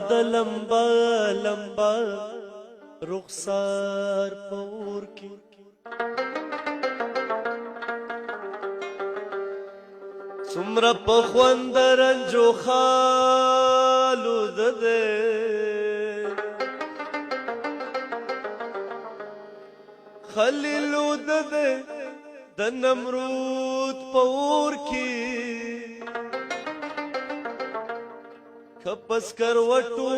د لمبا لمبا رخسار پور کی سمر پخوند رنجو خالو دده خلیلو دده د نمرود پور کی کپس کروٹو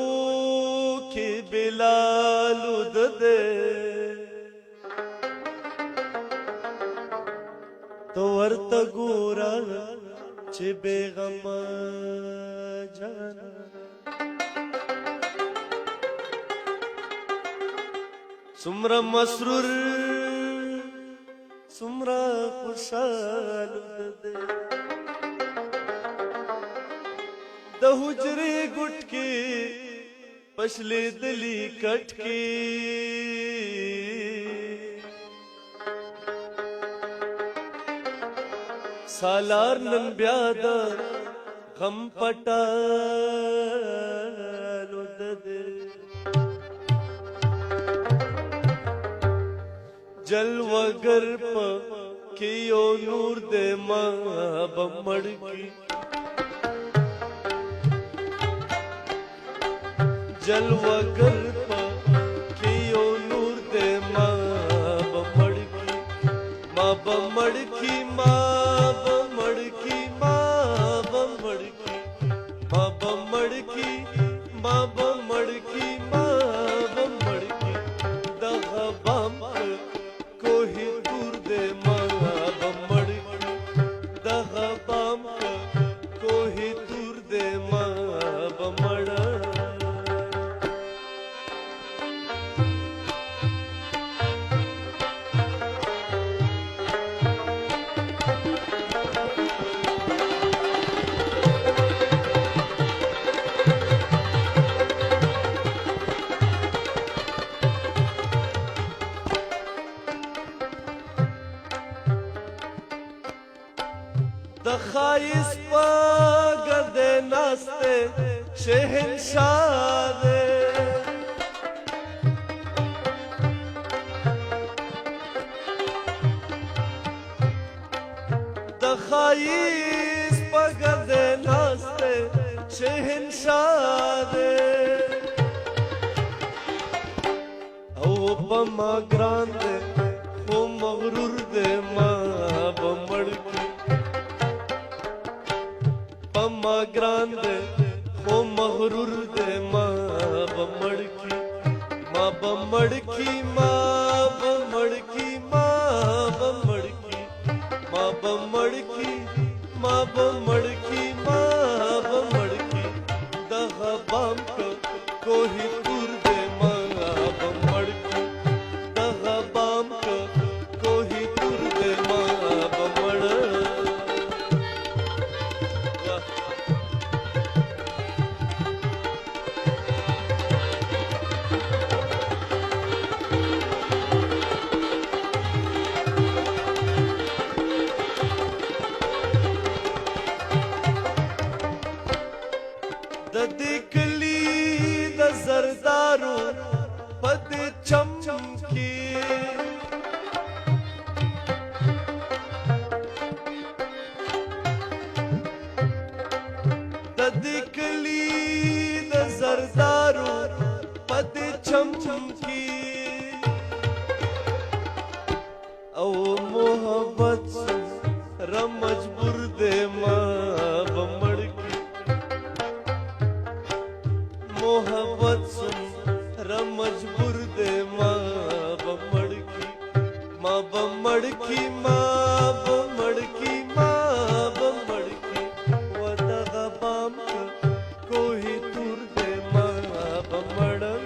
کی بلالو دده تو ورته ګورا چې بیغم جانا سمرا مسرور سمرا خوشحال دده د حجرې ګټ کې پښلې دلی کټ کې سالار نن بیا د غم پټالو دده جلوگر په کې یو نور دې ما بمړ کی جلوگر پا کیو نور دے ماں بمڑکی ماں بمڑکی ماں بمڑکی ماں بمڑکی ماں بمڑکی ماں بمڑکی ماں بمڑکی دغا بام کوہی دور دے ماں بمڑکی دغا بام کوہی دور دے ماں بمڑکی د خایس پا گردے ناستے شہنشاہ دے د خایس پا گردے ناستے شہنشاہ دے او پا ما گران دے خو مغرور دے ما بمڑکی ما گران دے خو مغرور دے ما بمڑکی ما بمڑکی ما بمڑکی ما بمڑکی ما بمڑکی ما بمڑکی ما بمڑکی دغا بام کوہی دور دے ما بمڑکی دغا بام کوہی دور دے ما بمڑکی د دکلی د زردارو پد چم کی د دکلی د زردارو پد چم کی او محبت را مجبور دے ما بمڑ محبت سن را مجبور دے ماں بمڑکی ماں بمڑکی ماں بمڑکی ماں بمڑکی ودغا بام کوہی دور دے ماں بمڑکی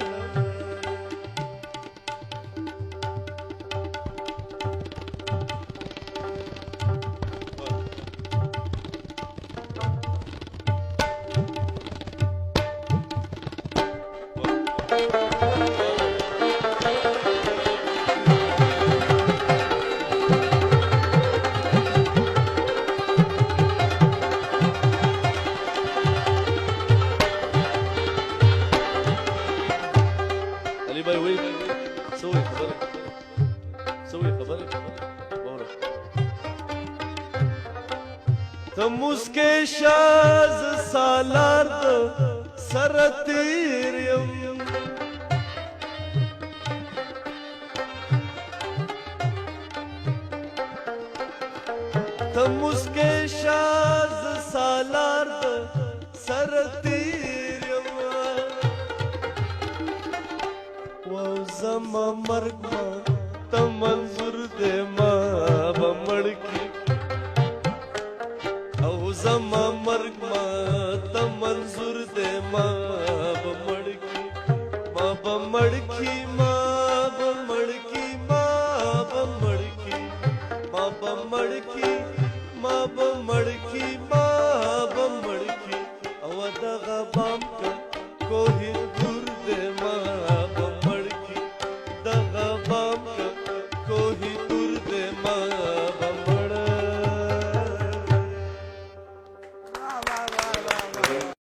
علي باي وين سوي خبرك سوي خبرك بورا تمسکه شاز سالار د سر تیر یم تمسکه شاز سالار د سر تیر یم واو زما مرګ ما ته منظور دې ما به مړ کی او زما مرګ ما ته منظور دې ما به مړ کی ما به مړ کی ما به مړ کی ما به مړ کی ما به مړ کی ما به مړ کی ما به مړ کی او دغه بام